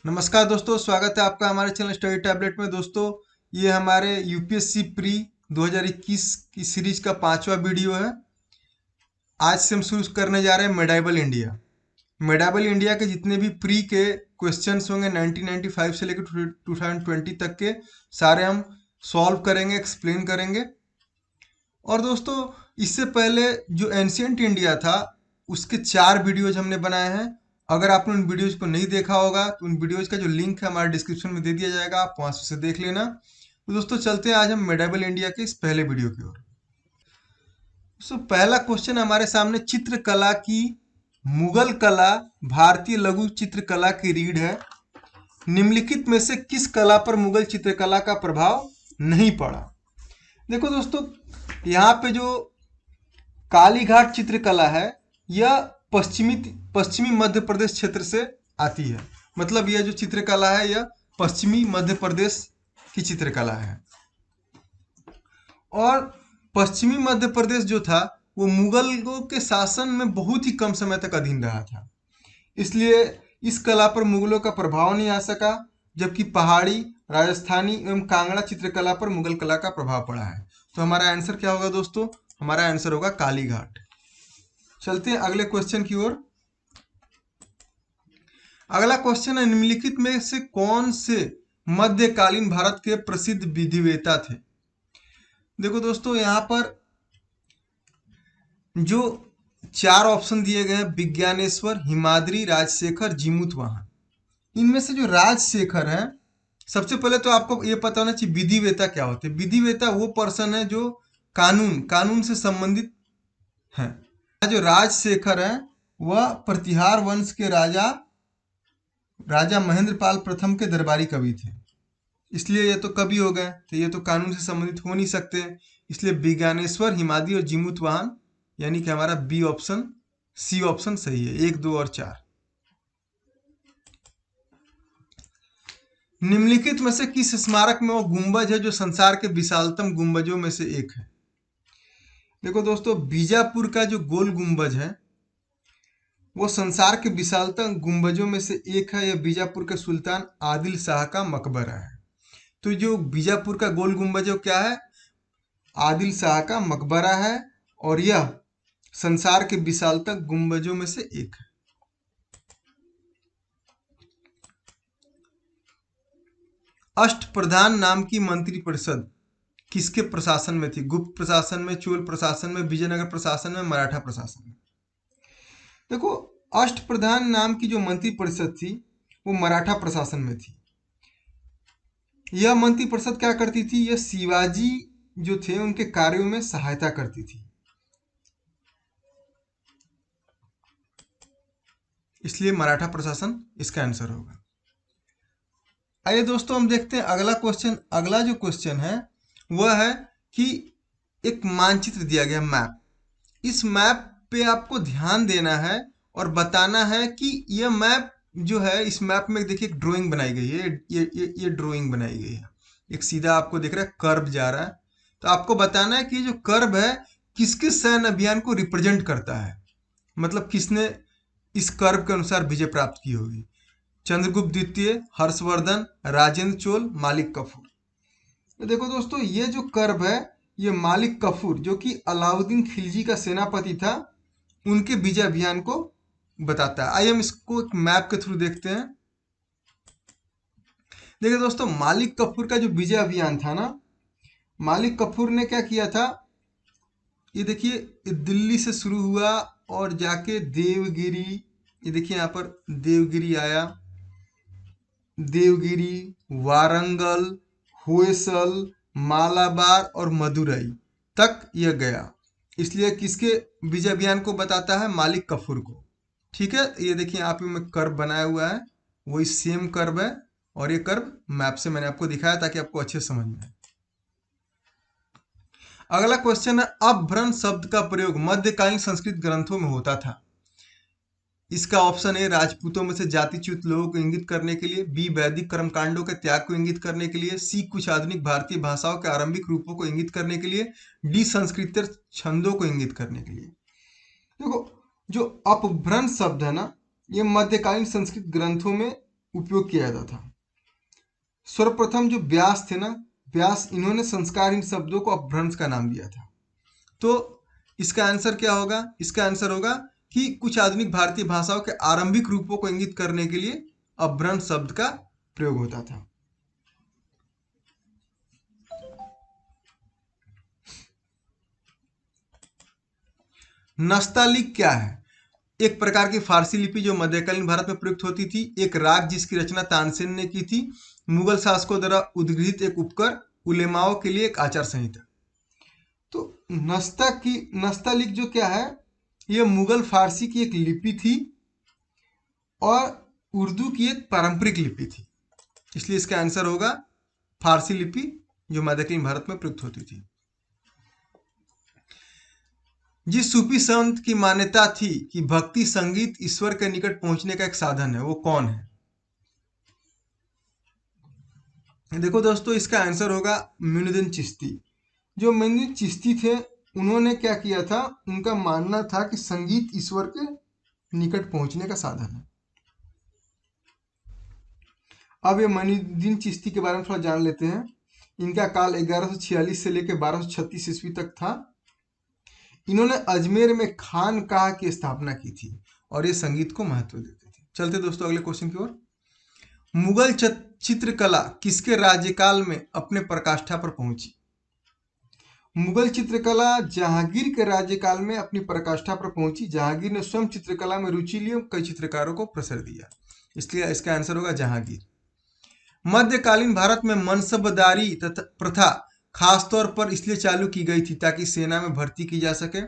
नमस्कार दोस्तों, स्वागत है आपका हमारे चैनल स्टडी टैबलेट में। दोस्तों, ये हमारे यूपीएससी प्री 2021 की सीरीज का 5वां वीडियो है। आज से हम शुरू करने जा रहे हैं मेडाइवल इंडिया। मेडाइवल इंडिया के जितने भी प्री के क्वेश्चंस होंगे 1995 से लेकर 2020 तक के, सारे हम सॉल्व करेंगे, एक्सप्लेन करेंगे। और दोस्तों, इससे पहले जो एंशियंट इंडिया था उसके 4 वीडियोज हमने बनाए हैं। अगर आपने उन वीडियोज को नहीं देखा होगा तो उन वीडियोज का जो लिंक है हमारे डिस्क्रिप्शन में दे दिया जाएगा, आप वहां से उसे देख लेना। तो दोस्तों, चलते हैं आज हम मेडाइवल इंडिया के इस पहले वीडियो की ओर। पहला क्वेश्चन हमारे सामने चित्रकला की मुगल कला भारतीय लघु चित्रकला की रीढ़ है। निम्नलिखित में से किस कला पर मुगल चित्रकला का प्रभाव नहीं पड़ा? देखो दोस्तों, यहाँ पे जो कालीघाट चित्रकला है यह पश्चिमी पश्चिमी मध्य प्रदेश क्षेत्र से आती है। मतलब यह जो चित्रकला है यह पश्चिमी मध्य प्रदेश की चित्रकला है। और पश्चिमी मध्य प्रदेश जो था वो मुगलों के शासन में बहुत ही कम समय तक अधीन रहा था, इसलिए इस कला पर मुगलों का प्रभाव नहीं आ सका। जबकि पहाड़ी, राजस्थानी एवं कांगड़ा चित्रकला पर मुगल कला का प्रभाव पड़ा है। तो हमारा आंसर क्या होगा दोस्तों? हमारा आंसर होगा कालीघाट। चलते हैं अगले क्वेश्चन की ओर। अगला क्वेश्चन है, निम्नलिखित में से कौन से मध्यकालीन भारत के प्रसिद्ध विधिवेता थे? देखो दोस्तों, यहाँ पर जो 4 ऑप्शन दिए गए हैं, विज्ञानेश्वर, हिमाद्री, राजशेखर, जीमूतवाहन, इनमें से जो राजशेखर है, सबसे पहले तो आपको ये पता होना चाहिए विधिवेता क्या होते हैं। विधिवेता वो पर्सन है जो कानून कानून से संबंधित है। जो राजशेखर है वह प्रतिहार वंश के राजा राजा महेंद्रपाल प्रथम के दरबारी कवि थे, इसलिए ये तो कवि हो गए, तो ये तो कानून से संबंधित हो नहीं सकते। इसलिए विज्ञानेश्वर, हिमाद्री और जीमूतवाहन, यानी कि हमारा बी ऑप्शन, सी ऑप्शन सही है। 1, 2 और 4। निम्नलिखित में से किस स्मारक में वो गुंबज है जो संसार के विशालतम गुंबजों में से एक है? देखो दोस्तों, बीजापुर का जो गोल गुंबज है वो संसार के विशालतम गुंबजों में से एक है। यह बीजापुर के सुल्तान आदिल शाह का मकबरा है। तो जो बीजापुर का गोल गुंबज है क्या है? आदिल शाह का मकबरा है, और यह संसार के विशालतम गुंबजों में से एक है। अष्टप्रधान नाम की मंत्रिपरिषद किसके प्रशासन में थी? गुप्त प्रशासन में, चोल प्रशासन में, विजयनगर प्रशासन में, मराठा प्रशासन में? देखो, अष्टप्रधान नाम की जो मंत्रिपरिषद थी वो मराठा प्रशासन में थी। यह मंत्रिपरिषद क्या करती थी? यह शिवाजी जो थे उनके कार्यों में सहायता करती थी, इसलिए मराठा प्रशासन इसका आंसर होगा। आइए दोस्तों, हम देखते हैं अगला क्वेश्चन। अगला जो क्वेश्चन है वह है कि एक मानचित्र दिया गया, मैप। इस मैप पे आपको ध्यान देना है और बताना है कि यह मैप जो है, इस मैप में देखिए एक ड्राइंग बनाई गई है। ये ड्राइंग बनाई गई है, एक सीधा आपको दिख रहा है कर्व जा रहा है। तो आपको बताना है कि ये जो कर्व है किसके सैन्य अभियान को रिप्रेजेंट करता है, मतलब किसने इस कर्व के अनुसार विजय प्राप्त की होगी। चंद्रगुप्त द्वितीय, हर्षवर्धन, राजेंद्र चोल, मालिक कफूर। तो देखो दोस्तों, ये जो कर्व है ये मालिक कफूर, जो कि अलाउद्दीन खिलजी का सेनापति था, उनके विजय अभियान को बताता है। आइए हम इसको एक मैप के थ्रू देखते हैं। देखिए दोस्तों, मालिक कफूर का जो विजय अभियान था ना, मालिक कफूर ने क्या किया था, ये देखिए, ये दिल्ली से शुरू हुआ और जाके देवगिरी, ये देखिए यहाँ पर देवगिरी आया, देवगिरी, वारंगल, होयसल, मालाबार और मदुरई तक यह गया। इसलिए किसके विजय अभियान को बताता है? मालिक कफूर को। ठीक है, ये देखिए यहाँ पे मैं कर्व बनाया हुआ है, वही सेम कर्व है, और ये कर्व मैप से मैंने आपको दिखाया ताकि आपको अच्छे समझ में आए। अगला क्वेश्चन है, अपभ्रंश शब्द का प्रयोग मध्यकालीन संस्कृत ग्रंथों में होता था। इसका ऑप्शन ए राजपूतों में से जातिच्युत लोगों को इंगित करने के लिए, बी वैदिक कर्मकांडों के त्याग को इंगित करने के लिए, सी कुछ आधुनिक भारतीय भाषाओं के आरंभिक रूपों को इंगित करने के लिए, डी संस्कृत छंदों को इंगित करने के लिए। देखो, जो अपभ्रंश शब्द है ना, ये मध्यकालीन संस्कृत ग्रंथों में उपयोग किया जाता था। सर्वप्रथम जो व्यास थे ना, व्यास, इन्होंने संस्कारहीन शब्दों को अपभ्रंश का नाम दिया था। तो इसका आंसर क्या होगा? इसका आंसर होगा कि कुछ आधुनिक भारतीय भाषाओं के आरंभिक रूपों को इंगित करने के लिए अपभ्रंश शब्द का प्रयोग होता था। नस्तालिक क्या है? एक प्रकार की फारसी लिपि जो मध्यकालीन भारत में प्रयुक्त होती थी, एक राग जिसकी रचना तानसेन ने की थी, मुगल शासकों द्वारा उद्गृहित एक उपकर, उलेमाओं के लिए एक आचार संहिता। तो नस्तालिक जो क्या है, ये मुगल फारसी की एक लिपि थी और उर्दू की एक पारंपरिक लिपि थी, इसलिए इसका आंसर होगा फारसी लिपि जो मध्यकालीन भारत में प्रयुक्त होती थी। जिस सूफी संत की मान्यता थी कि भक्ति संगीत ईश्वर के निकट पहुंचने का एक साधन है, वो कौन है? देखो दोस्तों, इसका आंसर होगा मोइनुद्दीन चिश्ती। जो मोइनुद्दीन चिश्ती थे, उन्होंने क्या किया था, उनका मानना था कि संगीत ईश्वर के निकट पहुंचने का साधन है। अब ये मोइनुद्दीन चिश्ती के बारे में थोड़ा जान लेते हैं। इनका काल 1146 से लेकर 1236 ईस्वी तक था। इन्होंने अजमेर में खानकाह की स्थापना की थी और ये संगीत को महत्व देते थे। चलते दोस्तों अगले क्वेश्चन की ओर। मुगल चित्रकला किसके राज्यकाल में अपने पराकाष्ठा पर पहुंची? मुगल चित्रकला जहांगीर के राज्यकाल में अपनी पराकाष्ठा पर पहुंची। जहांगीर ने स्वयं चित्रकला में रुचि ली और कई चित्रकारों को प्रसर दिया, इसलिए इसका आंसर होगा जहांगीर। मध्यकालीन भारत में मनसबदारी प्रथा खासतौर पर इसलिए चालू की गई थी ताकि सेना में भर्ती की जा सके,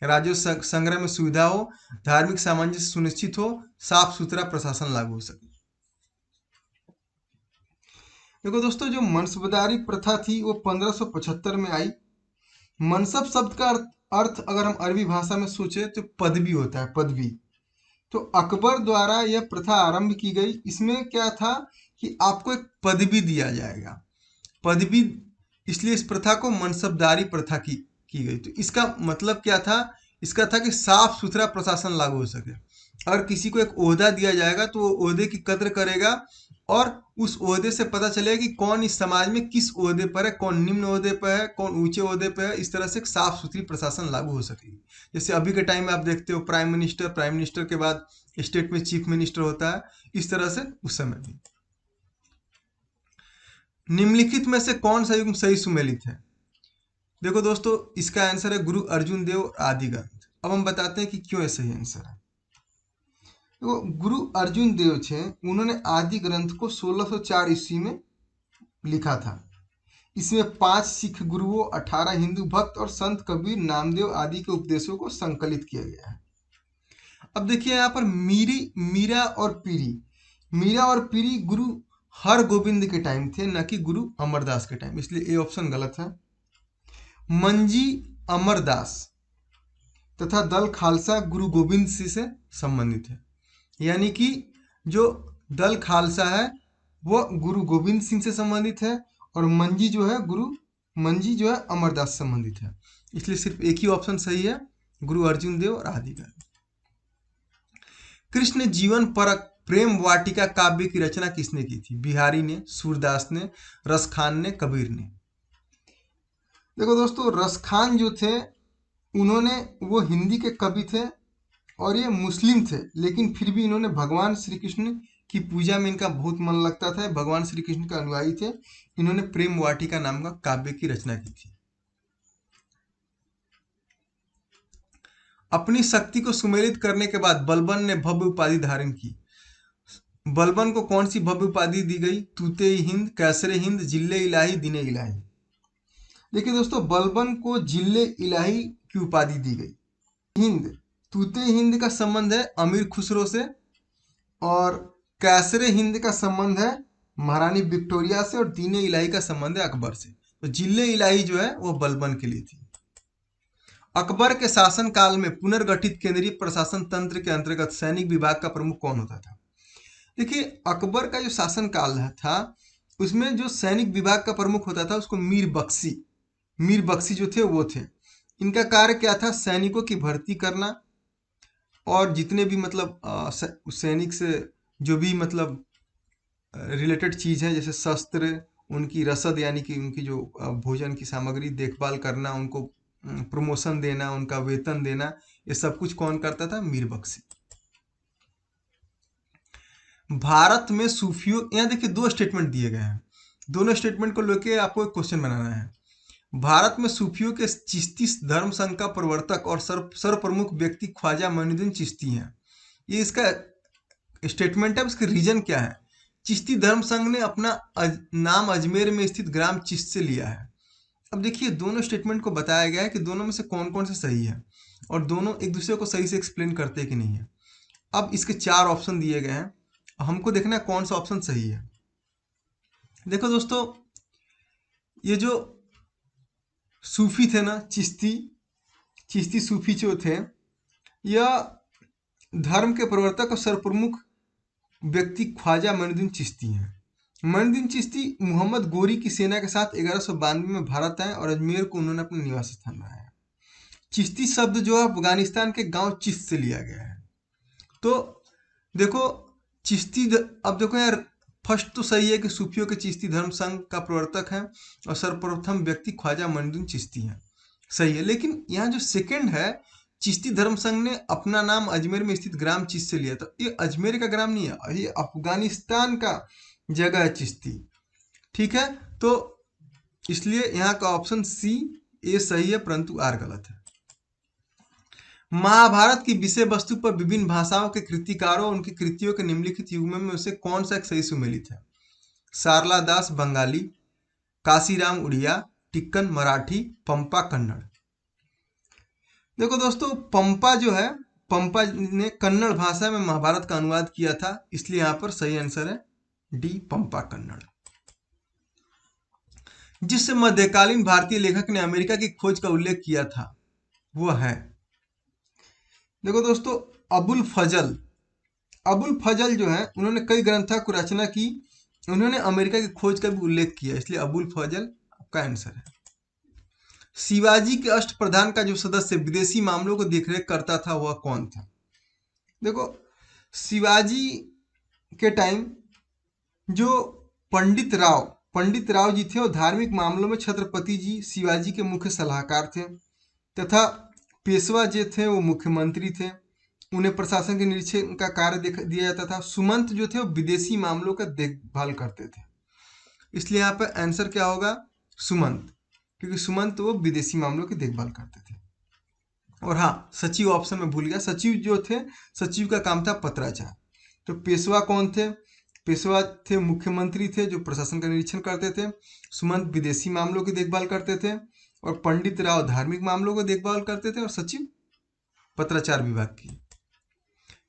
राजस्व संग्रह में सुविधा हो, धार्मिक सामंजस्य सुनिश्चित हो, साफ सुथरा प्रशासन लागू हो सके। देखो दोस्तों, जो मनसबदारी प्रथा थी वो 1575 में आई। मनसब शब्द का अर्थ अगर हम अरबी भाषा में सोचे तो पदवी होता है, पदवी। तो अकबर द्वारा यह प्रथा आरंभ की गई। इसमें क्या था कि आपको एक पदवी दिया जाएगा, पदवी, इसलिए इस प्रथा को मनसबदारी प्रथा की गई। तो इसका मतलब क्या था? इसका था कि साफ सुथरा प्रशासन लागू हो सके। अगर किसी को एक ओहदा दिया जाएगा तो वो ओहदे की कद्र करेगा और उस ओहदे से पता चलेगा कि कौन इस समाज में किस ओहदे पर है, कौन निम्न ओहदे पर है, कौन ऊंचे ओहदे पर है। इस तरह से एक साफ सुथरी प्रशासन लागू हो सकेगी। जैसे अभी के टाइम में आप देखते हो प्राइम मिनिस्टर के बाद स्टेट में चीफ मिनिस्टर होता है, इस तरह से उस समय भी। निम्नलिखित में से कौन सा युग्म सही सुमेलित है? देखो दोस्तों, इसका आंसर है गुरु अर्जुन देव और आदि ग्रंथ। अब हम बताते हैं कि क्यों ये सही आंसर है। तो गुरु अर्जुन देव थे, उन्होंने आदि ग्रंथ को 1604 ईस्वी में लिखा था। इसमें 5 सिख गुरुओं, 18 हिंदू भक्त और संत कबीर, नामदेव आदि के उपदेशों को संकलित किया गया है। अब देखिए यहाँ पर मीरा और पीरी गुरु हरगोविंद के टाइम थे, न कि गुरु अमरदास के टाइम, इसलिए ए ऑप्शन गलत है। मंजी अमरदास तथा दल खालसा गुरु गोविंद सिंह से संबंधित है, यानी कि जो दल खालसा है वह गुरु गोविंद सिंह से संबंधित है और मंजी जो है अमरदास से संबंधित है, इसलिए सिर्फ एक ही ऑप्शन सही है, गुरु अर्जुन देव और आदि ग्रंथ। कृष्ण जीवन परक प्रेम वाटिका काव्य की रचना किसने की थी? बिहारी ने, सूरदास ने, रसखान ने, कबीर ने। देखो दोस्तों, रसखान जो थे वो हिंदी के कवि थे और ये मुस्लिम थे, लेकिन फिर भी इन्होंने भगवान श्री कृष्ण की पूजा में इनका बहुत मन लगता था, भगवान श्री कृष्ण का अनुयायी थे। इन्होंने प्रेम वाटिका नाम का काव्य की रचना की थी। अपनी शक्ति को सुमेलित करने के बाद बलबन ने भव्य उपाधि धारण की। बलबन को कौन सी भव्य उपाधि दी गई? तूते हिंद, कैसरे हिंद, जिल्ले इलाही, दीने इलाही। देखिए दोस्तों, बलबन को जिल्ले इलाही की उपाधि दी गई। हिंद, तूते हिंद का संबंध है अमीर खुसरो से और कैसरे हिंद का संबंध है महारानी विक्टोरिया से और दीने इलाही का संबंध है अकबर से। तो जिल्ले इलाही जो है वो बलबन के लिए थी। अकबर के शासन काल में पुनर्गठित केंद्रीय प्रशासन तंत्र के अंतर्गत सैनिक विभाग का प्रमुख कौन होता था? देखिए, अकबर का जो शासन काल था उसमें जो सैनिक विभाग का प्रमुख होता था उसको मीर बख्शी जो थे वो थे। इनका कार्य क्या था? सैनिकों की भर्ती करना और जितने भी मतलब सैनिक से जो भी मतलब रिलेटेड चीज़ है, जैसे शस्त्र, उनकी रसद यानी कि उनकी जो भोजन की सामग्री देखभाल करना, उनको प्रमोशन देना, उनका वेतन देना, ये सब कुछ कौन करता था? मीर बख्शी। भारत में सूफियों, यहाँ देखिए दो स्टेटमेंट दिए गए हैं, दोनों स्टेटमेंट को लेके आपको एक क्वेश्चन बनाना है। भारत में सूफियों के चिश्ती धर्म संघ का प्रवर्तक और सर्व प्रमुख व्यक्ति ख्वाजा मोइनुद्दीन चिश्ती हैं। ये इसका स्टेटमेंट है। इसका रीजन क्या है? चिश्ती धर्म संघ ने अपना नाम अजमेर में स्थित ग्राम चिश्त से लिया है। अब देखिए दोनों स्टेटमेंट को बताया गया है कि दोनों में से कौन कौन से सही है, और दोनों एक दूसरे को सही से एक्सप्लेन करते हैं कि नहीं है। अब इसके 4 ऑप्शन दिए गए हैं, हमको देखना है कौन सा ऑप्शन सही है। देखो दोस्तों, ये जो सूफी थे ना, चिश्ती सूफी जो थे, यह धर्म के प्रवर्तक और सर्वप्रमुख व्यक्ति ख्वाजा मोइनुद्दीन चिश्ती हैं। मोइनुद्दीन चिश्ती मोहम्मद गोरी की सेना के साथ 1192 में भारत आए और अजमेर को उन्होंने अपना निवास स्थान बनाया। चिश्ती शब्द जो है अफगानिस्तान के गांव चिश्त से लिया गया है। तो देखो अब देखो यार, फर्स्ट तो सही है कि सूफियों के चिश्ती धर्म संघ का प्रवर्तक है और सर्वप्रथम व्यक्ति ख्वाजा मोइनुद्दीन चिश्ती हैं, सही है। लेकिन यहाँ जो सेकंड है, चिश्ती धर्म संघ ने अपना नाम अजमेर में स्थित ग्राम चिश्त से लिया, तो ये अजमेर का ग्राम नहीं है, ये अफगानिस्तान का जगह है चिश्ती। ठीक है, तो इसलिए यहाँ का ऑप्शन सी ए सही है, परंतु आर गलत है। महाभारत की विषय वस्तु पर विभिन्न भाषाओं के कृतिकारों और उनकी कृतियों के निम्नलिखित युग्म में उसे कौन सा एक सही सुमेलित है? सारला दास बंगाली, काशीराम उड़िया, टिक्कन मराठी, पंपा कन्नड़। देखो दोस्तों, पंपा जो है, पंपा ने कन्नड़ भाषा में महाभारत का अनुवाद किया था, इसलिए यहाँ पर सही आंसर है डी, पंपा कन्नड़। जिस मध्यकालीन भारतीय लेखक ने अमेरिका की खोज का उल्लेख किया था वो है, देखो दोस्तों, अबुल फजल जो है, उन्होंने कई ग्रंथों को रचना की, उन्होंने अमेरिका की खोज का भी उल्लेख किया, इसलिए अबुल फजल आपका आंसर है। शिवाजी के अष्टप्रधान का जो सदस्य विदेशी मामलों को देखरेख करता था वह कौन था? देखो, शिवाजी के टाइम जो पंडित राव जी थे, वो धार्मिक मामलों में छत्रपति जी शिवाजी के मुख्य सलाहकार थे, तथा पेशवा जो थे वो मुख्यमंत्री थे, उन्हें प्रशासन के निरीक्षण का कार्य दिया जाता था। सुमंत जो थे वो विदेशी मामलों का देखभाल करते थे, इसलिए यहाँ पर आंसर क्या होगा? सुमंत, क्योंकि सुमंत वो विदेशी मामलों की देखभाल करते थे। और हाँ, सचिव ऑप्शन में भूल गया, सचिव जो थे, सचिव का काम था पत्राचार। तो पेशवा कौन थे? पेशवा थे मुख्यमंत्री थे जो प्रशासन का निरीक्षण करते थे, सुमंत विदेशी मामलों की देखभाल करते थे, और पंडित राव धार्मिक मामलों को देखभाल करते थे, और सचिव पत्राचार विभाग की।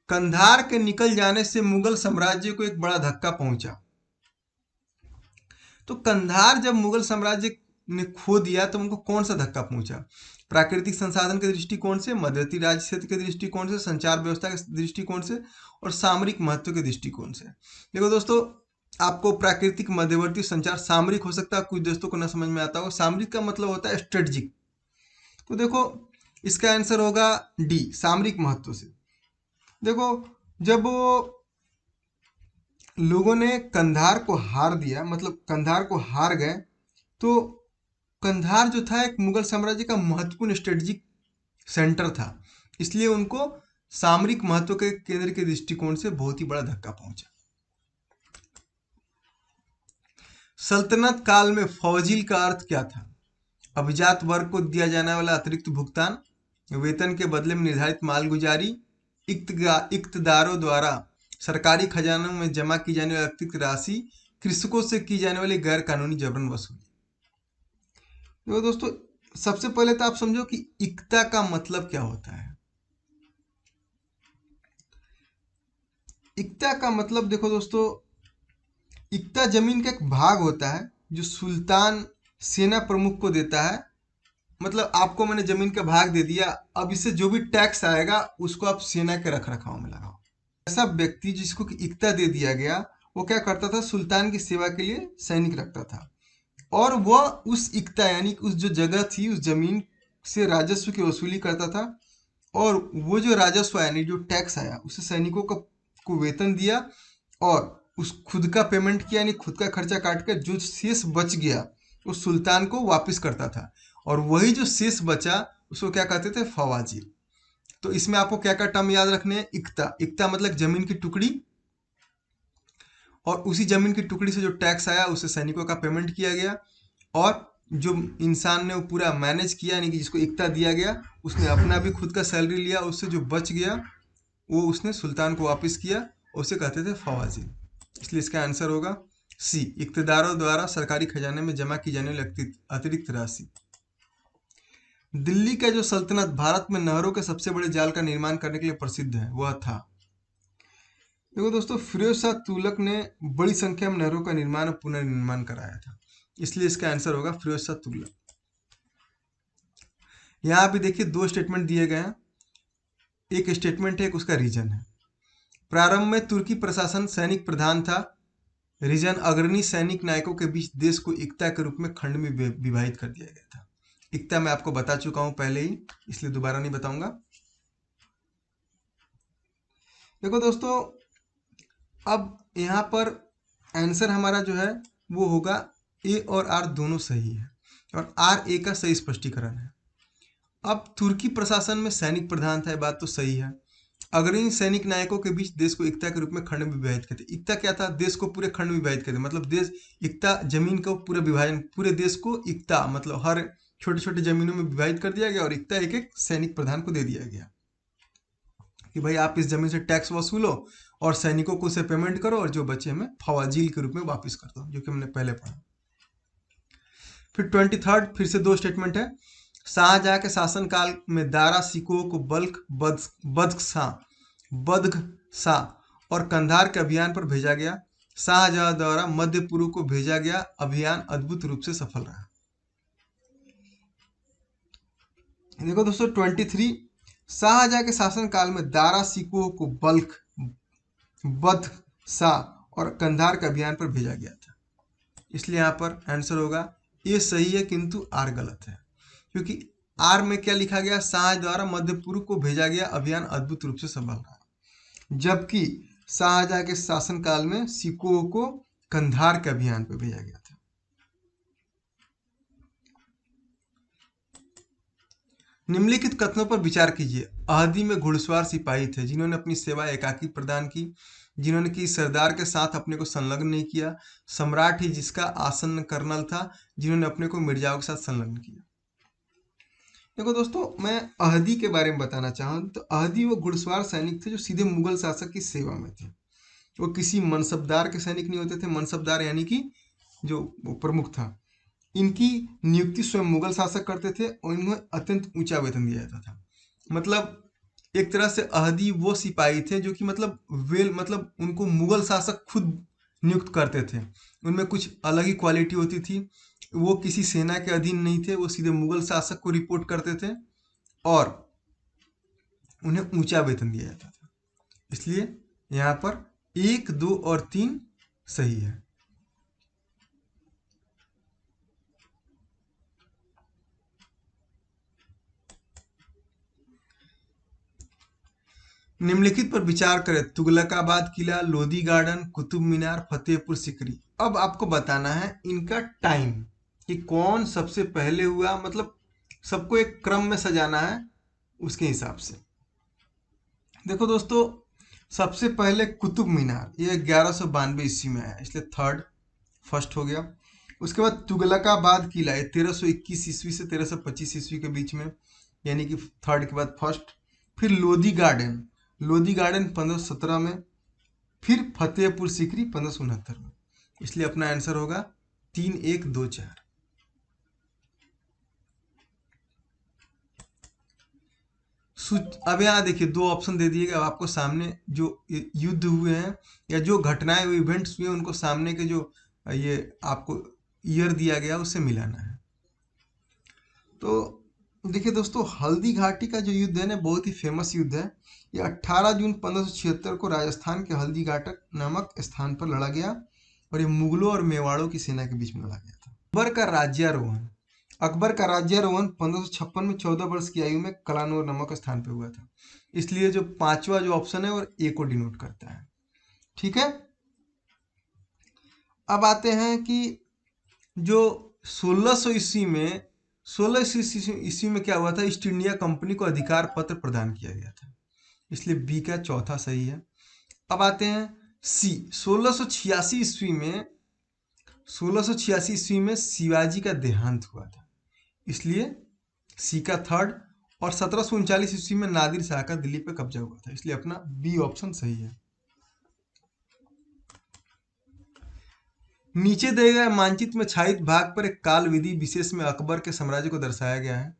कंधार के निकल जाने से मुगल साम्राज्य को एक बड़ा धक्का पहुंचा। तो कंधार जब मुगल साम्राज्य ने खो दिया तो उनको कौन सा धक्का पहुंचा? प्राकृतिक संसाधन के दृष्टिकोण से, मध्यवर्ती राज्य क्षेत्र के दृष्टिकोण से, संचार व्यवस्था के दृष्टिकोण से, और सामरिक महत्व के दृष्टिकोण से। देखो दोस्तों, आपको प्राकृतिक, मध्यवर्ती, संचार, सामरिक हो सकता है कुछ दोस्तों को ना समझ में आता हो। सामरिक का मतलब होता है स्ट्रेटजिक, तो देखो इसका आंसर होगा डी, सामरिक महत्व से। देखो, जब वो लोगों ने कंधार को हार दिया, मतलब कंधार को हार गए, तो कंधार जो था एक मुगल साम्राज्य का महत्वपूर्ण स्ट्रेटजिक सेंटर था, इसलिए उनको सामरिक महत्व के केंद्र के दृष्टिकोण से बहुत ही बड़ा धक्का पहुंचा। सल्तनत काल में फौजिल का अर्थ क्या था? अभिजात वर्ग को दिया जाने वाला अतिरिक्त भुगतान, वेतन के बदले में निर्धारित मालगुजारी, इक्तदारों द्वारा सरकारी खजानों में जमा की जाने वाली अतिरिक्त राशि, कृषकों से की जाने वाली गैर कानूनी जबरन वसूली। तो दोस्तों, सबसे पहले तो आप समझो कि इक्ता का मतलब क्या होता है। इक्ता का मतलब देखो दोस्तों, इक्ता जमीन का एक भाग होता है जो सुल्तान सेना प्रमुख को देता है। मतलब आपको मैंने जमीन का भाग दे दिया, अब इससे जो भी टैक्स आएगा उसको आप सेना के रख रखाव में लगाओ। ऐसा व्यक्ति जिसको इक्ता दे दिया गया, वो क्या करता था? सुल्तान की सेवा के लिए सैनिक रखता था, और वह उस इक्ता यानी उस जो जगह थी, उस जमीन से राजस्व की वसूली करता था, और वो जो राजस्व यानी जो टैक्स आया उसे सैनिकों को वेतन दिया, और उस खुद का पेमेंट किया, यानी खुद का खर्चा काट कर जो शेष बच गया उस सुल्तान को वापस करता था, और वही जो शेष बचा उसको क्या कहते थे, फवाजिल। तो इसमें आपको क्या क्या टर्म याद रखने हैं, इक्ता, इक्ता मतलब जमीन की टुकड़ी, और उसी जमीन की टुकड़ी से जो टैक्स आया उसे सैनिकों का पेमेंट किया गया, और जो इंसान ने वो पूरा मैनेज किया यानी कि जिसको इक्ता दिया गया उसने अपना भी खुद का सैलरी लिया, उससे जो बच गया वो उसने सुल्तान को वापस किया, उसे कहते थे फवाजिल। इसलिए इसका आंसर होगा सी, इक्तदारों द्वारा सरकारी खजाने में जमा की जाने वाली अतिरिक्त राशि। दिल्ली का जो सल्तनत भारत में नहरों के सबसे बड़े जाल का निर्माण करने के लिए प्रसिद्ध है वह था। देखो दोस्तों, फिरोज शाह तुगलक ने बड़ी संख्या में नहरों का निर्माण और पुनर्निर्माण कराया था, इसलिए इसका आंसर होगा फिरोज शाह तुगलक। यहाँ भी देखिए दो स्टेटमेंट दिए गए हैं, एक स्टेटमेंट है एक उसका रीजन है। प्रारंभ में तुर्की प्रशासन सैनिक प्रधान था, रीजन अग्रणी सैनिक नायकों के बीच देश को एकता के रूप में खंड में विभाजित कर दिया गया था। एकता मैं आपको बता चुका हूं पहले ही, इसलिए दोबारा नहीं बताऊंगा। देखो दोस्तों, अब यहाँ पर आंसर हमारा जो है वो होगा ए और आर दोनों सही है, और आर ए का सही स्पष्टीकरण है। अब तुर्की प्रशासन में सैनिक प्रधान था, ये बात तो सही है। अग्रणी सैनिक नायकों के बीच देश को एकता के रूप में खंड में विभाजित करते। एकता क्या था, देश को पूरे खंड में विभाजित करते, मतलब देश एकता, जमीन को पूरे विभाजन, पूरे देश को एकता मतलब हर छोटे छोटे जमीनों में विभाजित कर दिया गया, और एकता एक एक सैनिक प्रधान को दे दिया गया कि भाई आप इस जमीन से टैक्स वसूलो और सैनिकों को उसे पेमेंट करो, और जो बचे हमें फवाजील के रूप में वापस कर दो, जो कि हमने पहले पढ़ा। फिर 23rd फिर से दो स्टेटमेंट है। शाहजहां के शासनकाल में दारा सिकोह को बल्ख, बदख्शां और कंधार के अभियान पर भेजा गया। शाहजहां द्वारा मध्य पूर्व को भेजा गया अभियान अद्भुत रूप से सफल रहा। देखो दोस्तों 23, शाहजहां के शासनकाल में दारा सिकोह को बल्ख, बदख्शां और कंधार के अभियान पर भेजा गया था, इसलिए यहाँ पर आंसर होगा ये सही है किंतु आर गलत है, क्योंकि आर में क्या लिखा गया, शाह द्वारा मध्य पूर्व को भेजा गया अभियान अद्भुत रूप से सफल रहा, जबकि शाहजहां के शासनकाल में सिकोह को कंधार के अभियान पर भेजा गया था। निम्नलिखित कथनों पर विचार कीजिए। अहदी में घुड़सवार सिपाही थे जिन्होंने अपनी सेवा एकाकी प्रदान की, जिन्होंने कि सरदार के साथ अपने को संलग्न नहीं किया, सम्राट ही जिसका आसन कर्नल था, जिन्होंने अपने को मिर्जाओं के साथ संलग्न किया। देखो दोस्तों, मैं अहदी के बारे में बताना चाहूँ तो अहदी वो घुड़सवार सैनिक थे जो सीधे मुगल शासक की सेवा में थे। वो किसी मनसबदार के सैनिक नहीं होते थे। मनसबदार यानी कि जो प्रमुख था, इनकी नियुक्ति स्वयं मुगल शासक करते थे और इन्हें अत्यंत ऊंचा वेतन दिया जाता था। मतलब एक तरह से अहदी वो सिपाही थे जो कि मतलब उनको मुगल शासक खुद नियुक्त करते थे। उनमें कुछ अलग ही क्वालिटी होती थी। वो किसी सेना के अधीन नहीं थे, वो सीधे मुगल शासक को रिपोर्ट करते थे और उन्हें ऊंचा वेतन दिया जाता था। इसलिए यहाँ पर 1, 2 और 3 सही है। निम्नलिखित पर विचार करें। तुगलकाबाद किला, लोधी गार्डन, कुतुब मीनार, फतेहपुर सिकरी। अब आपको बताना है इनका टाइम कि कौन सबसे पहले हुआ, मतलब सबको एक क्रम में सजाना है उसके हिसाब से। देखो दोस्तों, सबसे पहले कुतुब मीनार, ये 1192 ईस्वी में आया, इसलिए फर्स्ट हो गया। उसके बाद तुगलकाबाद किला, ये 1321 ईस्वी से 1325 ईस्वी के बीच में, यानी कि थर्ड के बाद फर्स्ट। फिर लोधी गार्डन 1517 में। फिर फतेहपुर सिकरी 1569 में। इसलिए अपना आंसर होगा 3, 1, 2, 4। अब यहाँ देखिए दो ऑप्शन दे दिए गए। अब आपको सामने जो युद्ध हुए हैं या जो घटनाएं इवेंट्स हुए उनको सामने के जो ये आपको ईयर दिया गया उससे मिलाना है। तो देखिए दोस्तों, हल्दी घाटी का जो युद्ध है ना, बहुत ही फेमस युद्ध है। ये 18 जून 1576 को राजस्थान के हल्दी घाटक नामक स्थान पर लड़ा गया, और ये मुगलों और मेवाड़ों की सेना के बीच में लड़ा गया था। अकबर का राज्यारोहण 1556 में 14 वर्ष की आयु में कलानौर नामक स्थान पर हुआ था। इसलिए जो पांचवा जो ऑप्शन है वो ए को डिनोट करता है। ठीक है। अब आते हैं कि जो 1600 ईस्वी में 1600 ईस्वी में क्या हुआ था, ईस्ट इंडिया कंपनी को अधिकार पत्र प्रदान किया गया था, इसलिए बी का चौथा सही है। अब आते हैं सी, 1686 ईस्वी में 1686 ईस्वी में शिवाजी का देहांत हुआ था, इसलिए सी का थर्ड। और 1739 ईस्वी में नादिर शाह का दिल्ली पे कब्जा हुआ था, इसलिए अपना बी ऑप्शन सही है। नीचे दिए गए मानचित्र में छायित भाग पर एक काल विधि विशेष में अकबर के साम्राज्य को दर्शाया गया है।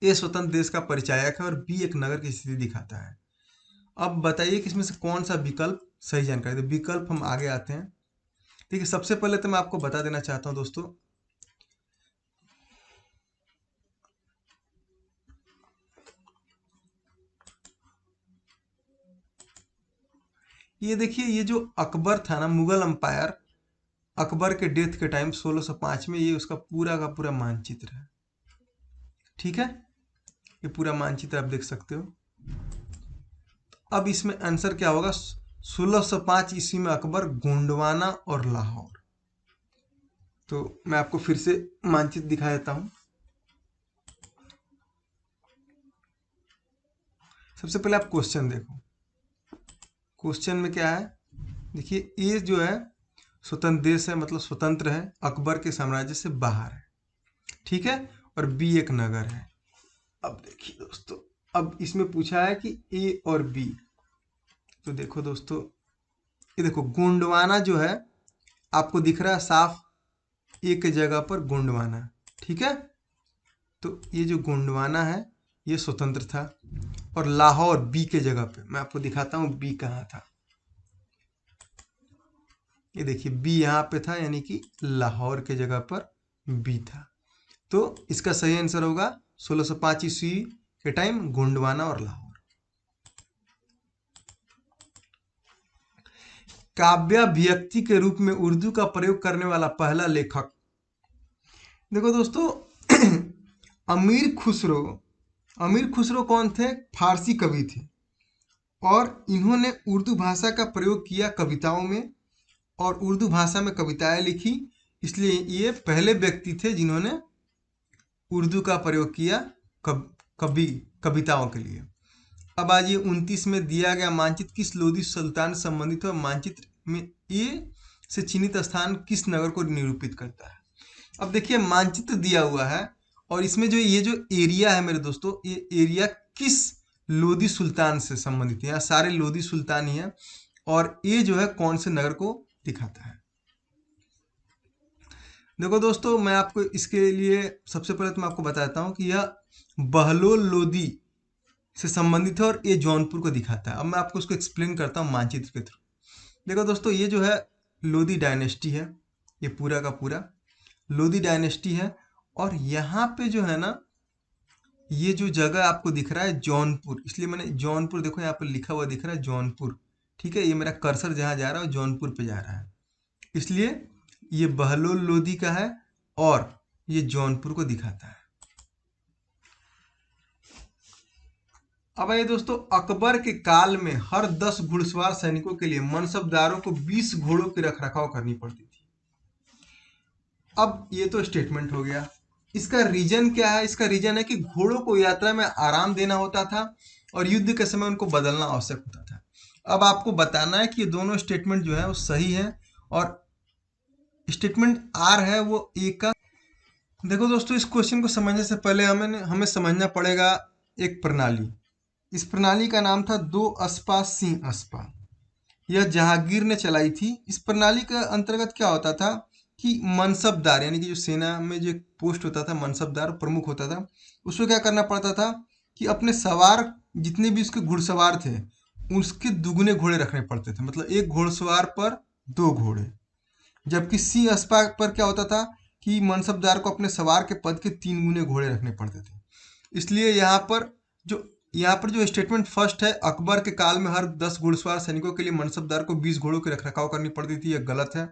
ए स्वतंत्र देश का परिचायक है और बी एक नगर की स्थिति दिखाता है। अब बताइए कि इसमें से कौन सा विकल्प सही जानकारी, तो विकल्प हम आगे आते हैं। ठीक है, सबसे पहले तो मैं आपको बता देना चाहता हूं दोस्तों, ये देखिए, ये जो अकबर था ना, मुगल अंपायर, अकबर के डेथ के टाइम 1605 में, ये उसका पूरा का पूरा मानचित्र है। ठीक है, ये पूरा मानचित्र आप देख सकते हो। अब इसमें आंसर क्या होगा, 1605 ईस्वी में अकबर, गोंडवाना और लाहौर। तो मैं आपको फिर से मानचित्र दिखा देता हूं। सबसे पहले आप क्वेश्चन देखो, क्वेश्चन में क्या है, देखिए ये जो है स्वतंत्र देश है, मतलब स्वतंत्र है, अकबर के साम्राज्य से बाहर है। ठीक है, और बी एक नगर है। अब देखिए दोस्तों, अब इसमें पूछा है कि ए और बी, तो देखो दोस्तों, ये देखो गोंडवाना जो है आपको दिख रहा है साफ, एक जगह पर गोंडवाना। ठीक है, तो ये जो गोंडवाना है ये स्वतंत्र था, और लाहौर बी के जगह पे, मैं आपको दिखाता हूँ बी कहाँ था। ये देखिए बी यहाँ पे था, यानी कि लाहौर के जगह पर बी था। तो इसका सही आंसर होगा 1605 ईस्वी के टाइम गोंडवाना और लाहौर। काव्याभिव्यक्ति के रूप में उर्दू का प्रयोग करने वाला पहला लेखक, देखो दोस्तों अमीर खुसरो, अमीर खुसरो कौन थे, फारसी कवि थे, और इन्होंने उर्दू भाषा का प्रयोग किया कविताओं में, और उर्दू भाषा में कविताएं लिखी, इसलिए ये पहले व्यक्ति थे जिन्होंने उर्दू का प्रयोग किया कविताओं के लिए। अब आज ये 29 में दिया गया मानचित्र किस लोधी सुल्तान से संबंधित है, मानचित्र में ए से चिन्हित स्थान किस नगर को निरूपित करता है। अब देखिए मानचित्र दिया हुआ है, और इसमें जो ये जो एरिया है मेरे दोस्तों, ये एरिया किस लोधी सुल्तान से संबंधित है, यहाँ सारे लोधी सुल्तान ही है, और ये जो है कौन से नगर को दिखाता है। देखो दोस्तों, मैं आपको इसके लिए सबसे पहले तो मैं आपको बताता हूँ कि यह बहलोल लोधी से संबंधित है, और ये जौनपुर को दिखाता है। अब मैं आपको उसको एक्सप्लेन करता हूँ मानचित्र के थ्रू। देखो दोस्तों, ये जो है लोधी डायनेस्टी है, ये पूरा का पूरा लोधी डायनेस्टी है, और यहाँ पे जो है ना, ये जो जगह आपको दिख रहा है जौनपुर, इसलिए मैंने जौनपुर, देखो यहाँ पर लिखा हुआ दिख रहा है जौनपुर। ठीक है, ये मेरा कर्सर जहाँ जा रहा है जौनपुर पे जा रहा है, इसलिए ये बहलोल लोधी का है, और ये जौनपुर को दिखाता है। अब ये दोस्तों, अकबर के काल में हर 10 घुड़सवार सैनिकों के लिए मनसबदारों को 20 घोड़ों की रखरखाव करनी पड़ती थी। अब ये तो स्टेटमेंट हो गया, इसका रीजन क्या है, इसका रीजन है कि घोड़ों को यात्रा में आराम देना होता था, और युद्ध के समय उनको बदलना आवश्यक होता था। अब आपको बताना है कि ये दोनों स्टेटमेंट जो है वो सही है, और स्टेटमेंट आर है वो ए का। देखो दोस्तों, इस क्वेश्चन को समझने से पहले हमें समझना पड़ेगा एक प्रणाली। इस प्रणाली का नाम था दो अस्पा सिंह अस्पा, यह जहांगीर ने चलाई थी। इस प्रणाली के अंतर्गत क्या होता था कि मनसबदार, यानी कि जो सेना में जो एक पोस्ट होता था, मनसबदार प्रमुख होता था, उसको क्या करना पड़ता था कि अपने सवार जितने भी उसके घुड़सवार थे उसके दुगने घोड़े रखने पड़ते थे, मतलब एक घोड़सवार पर 2 घोड़े। जबकि सी अस्पा पर क्या होता था कि मनसबदार को अपने सवार के पद के 3 गुने घोड़े रखने पड़ते थे। इसलिए यहाँ पर जो स्टेटमेंट फर्स्ट है, अकबर के काल में हर 10 घुड़सवार सैनिकों के लिए मनसबदार को 20 घोड़ों की रखरखाव करनी पड़ती थी, यह गलत है,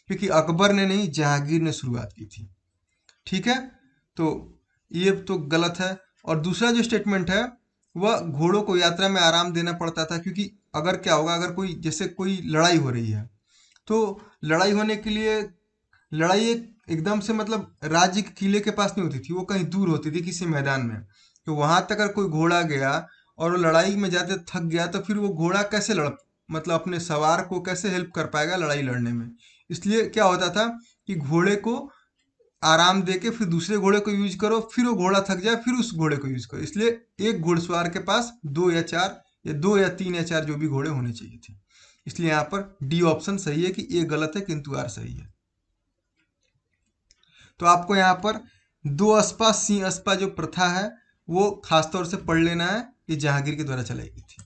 क्योंकि अकबर ने नहीं, जहांगीर ने शुरुआत की थी। ठीक है, तो ये तो गलत है। और दूसरा जो स्टेटमेंट है वह घोड़ों को यात्रा में आराम देना पड़ता था, क्योंकि अगर क्या होगा, अगर कोई जैसे कोई लड़ाई हो रही है तो लड़ाई होने के लिए, लड़ाई एकदम से मतलब राज्य के किले के पास नहीं होती थी, वो कहीं दूर होती थी किसी मैदान में। तो वहां तक अगर कोई घोड़ा गया और वो लड़ाई में जाते थक गया तो फिर वो घोड़ा कैसे लड़, मतलब अपने सवार को कैसे हेल्प कर पाएगा लड़ाई लड़ने में। इसलिए क्या होता था कि घोड़े को आराम दे के फिर दूसरे घोड़े को यूज करो, फिर वो घोड़ा थक जाए फिर उस घोड़े को यूज करो। इसलिए एक घुड़सवार के पास दो या चार या दो या तीन या चार जो भी घोड़े होने चाहिए थे। इसलिए यहाँ पर डी ऑप्शन सही है कि ए गलत है किंतु आर सही है। तो आपको यहाँ पर दो अस्पा सिंह अस्पा जो प्रथा है वो खासतौर से पढ़ लेना है, ये जहांगीर के द्वारा चलाई गई थी।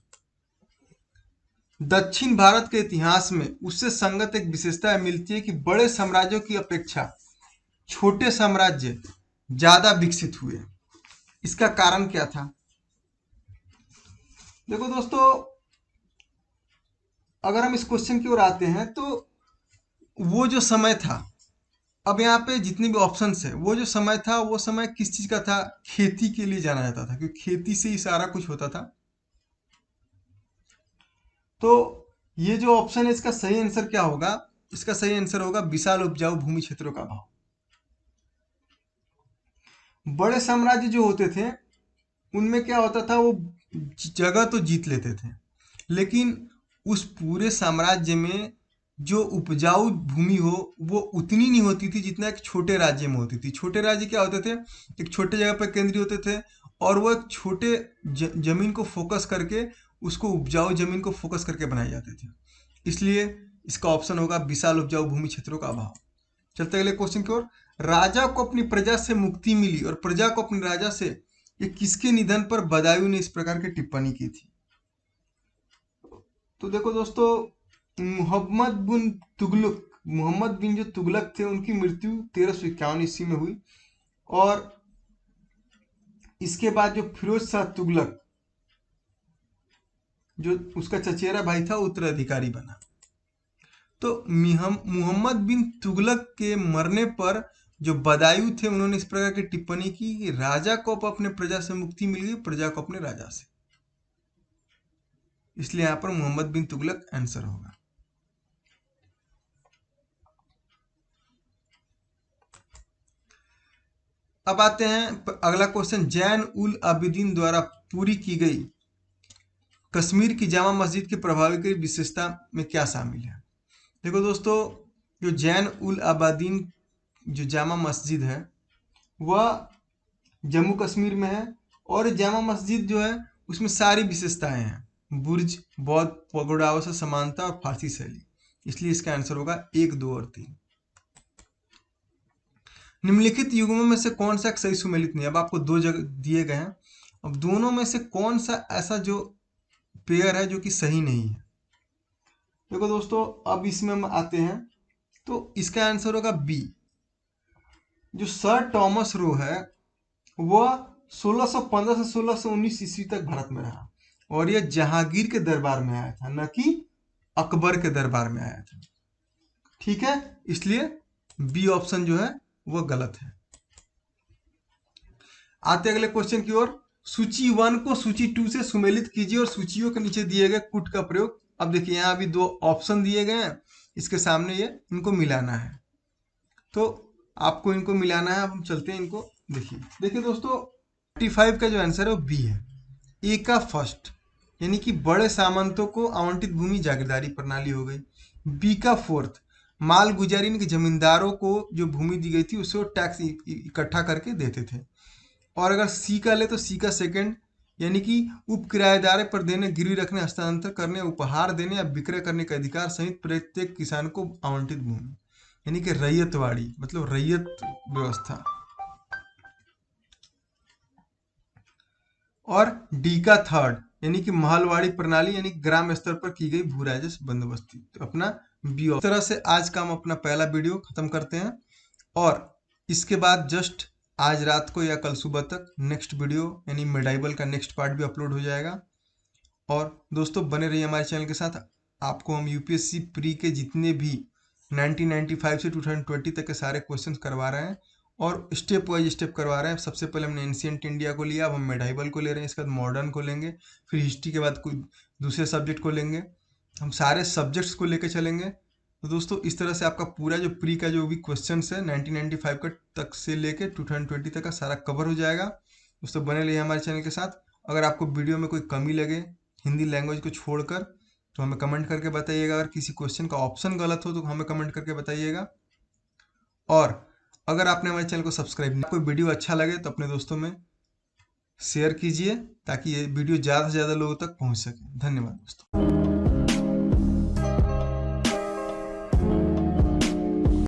दक्षिण भारत के इतिहास में उससे संगत एक विशेषता मिलती है कि बड़े साम्राज्यों की अपेक्षा छोटे साम्राज्य ज्यादा विकसित हुए। इसका कारण क्या था? देखो दोस्तों, अगर हम इस क्वेश्चन की ओर आते हैं तो वो जो समय था, अब यहाँ पे जितने भी ऑप्शंस है, वो जो समय था वो समय किस चीज का था? खेती के लिए जाना जाता था, क्योंकि खेती से ही सारा कुछ होता था। तो ये जो ऑप्शन है इसका सही आंसर क्या होगा? इसका सही आंसर होगा विशाल उपजाऊ भूमि क्षेत्रों का अभाव। बड़े साम्राज्य जो होते थे उनमें क्या होता था, वो जगह तो जीत लेते थे, लेकिन उस पूरे साम्राज्य में जो उपजाऊ भूमि हो वो उतनी नहीं होती थी जितना एक छोटे राज्य में होती थी। छोटे राज्य क्या होते थे, एक छोटे जगह पर केंद्रीय होते थे और वो एक छोटे जमीन को फोकस करके, उसको उपजाऊ जमीन को फोकस करके बनाए जाते थे। इसलिए इसका ऑप्शन होगा विशाल उपजाऊ भूमि क्षेत्रों का अभाव। चलते अगले क्वेश्चन की ओर। राजा को अपनी प्रजा से मुक्ति मिली और प्रजा को अपने राजा से, ये किसके निधन पर बदायूं ने इस प्रकार की टिप्पणी की थी? तो देखो दोस्तों, मोहम्मद बिन जो तुगलक थे उनकी मृत्यु 1351 ईस्वी में हुई, और इसके बाद जो फिरोज शाह तुगलक, जो उसका चचेरा भाई था, उत्तराधिकारी बना। तो मोहम्मद बिन तुगलक के मरने पर जो बदायूं थे उन्होंने इस प्रकार की टिप्पणी की कि राजा को अपने प्रजा से मुक्ति मिल गई, प्रजा को अपने राजा से। इसलिए यहां पर मोहम्मद बिन तुगलक आंसर होगा। अब आते हैं अगला क्वेश्चन। जैन उल आबिदीन द्वारा पूरी की गई कश्मीर की जामा मस्जिद की प्रभावी विशेषता में क्या शामिल है? देखो दोस्तों, जो जैन उल आबादीन जो जामा मस्जिद है वह जम्मू कश्मीर में है, और जामा मस्जिद जो है उसमें सारी विशेषताएं हैं, बुर्ज, बौद्ध पगोडाओं से समानता और फारसी शैली। इसलिए इसका आंसर होगा 1, 2 और 3। निम्नलिखित युग्मों में से कौन सा सही सुमेलित नहीं? अब आपको दो जगह दिए गए हैं, अब दोनों में से कौन सा ऐसा जो पेयर है जो कि सही नहीं है? देखो दोस्तों, अब इसमें हम आते हैं तो इसका आंसर होगा बी। जो सर टॉमस रो है वह 1615 से 1619 ईस्वी तक भारत में रहा, और यह जहांगीर के दरबार में आया था, न कि अकबर के दरबार में आया था। ठीक है, इसलिए बी ऑप्शन जो है वह गलत है। आते अगले क्वेश्चन की ओर। सूची 1 को सूची 2 से सुमेलित कीजिए और सूचियों के नीचे दिए गए कुट का प्रयोग। अब देखिए यहाँ अभी दो ऑप्शन दिए गए हैं, इसके सामने ये इनको मिलाना है, तो आपको इनको मिलाना है। अब हम चलते हैं इनको। देखिए दोस्तों, 45 का जो आंसर है वो बी है। ए का फर्स्ट, यानी कि बड़े सामंतों को आवंटित भूमि जागीरदारी प्रणाली हो गई। बी का फोर्थ, माल गुजारी यानी कि जमींदारों को जो भूमि दी गई थी उससे वो टैक्स इकट्ठा करके देते थे। और अगर सी का ले तो सी का सेकंड, यानी कि उप किराएदार पर देने, गिरवी रखने, हस्तांतर करने, उपहार देने या विक्रय करने का अधिकार सहित प्रत्येक किसान को आवंटित भूमि, यानी कि रैयतवाड़ी, मतलब रैयत व्यवस्था। और डी का थर्ड, यानी कि महलवाड़ी प्रणाली, यानी ग्राम स्तर पर की गई भू राजस्व बंदोबस्ती। तो अपना बी। इस तरह से आज का हम अपना पहला वीडियो खत्म करते हैं, और इसके बाद जस्ट आज रात को या कल सुबह तक नेक्स्ट वीडियो यानी मेडाइवल का नेक्स्ट पार्ट भी अपलोड हो जाएगा। और दोस्तों बने रहिए हमारे चैनल के साथ। आपको हम यूपीएससी प्री के जितने भी 1995 से 2020 तक के सारे क्वेश्चंस करवा रहे हैं, और स्टेप वाइज स्टेप करवा रहे हैं। सबसे पहले हमने एंशिएंट इंडिया को लिया, अब हम मेडाइवल को ले रहे हैं, इसके बाद मॉडर्न को लेंगे, फिर हिस्ट्री के बाद कोई दूसरे सब्जेक्ट को लेंगे। हम सारे सब्जेक्ट्स को लेकर चलेंगे। तो दोस्तों इस तरह से आपका पूरा जो प्री का जो भी क्वेश्चन है 1995 का तक से लेके 2020 तक का सारा कवर हो जाएगा। दोस्तों बने रहिए हमारे चैनल के साथ। अगर आपको वीडियो में कोई कमी लगे हिंदी लैंग्वेज को छोड़कर तो हमें कमेंट करके बताइएगा। अगर किसी क्वेश्चन का ऑप्शन गलत हो तो हमें कमेंट करके बताइएगा। और अगर आपने हमारे चैनल को सब्सक्राइब नहीं, कोई वीडियो अच्छा लगे तो अपने दोस्तों में शेयर कीजिए ताकि ये वीडियो ज़्यादा से ज़्यादा लोगों तक पहुंच सके। धन्यवाद दोस्तों।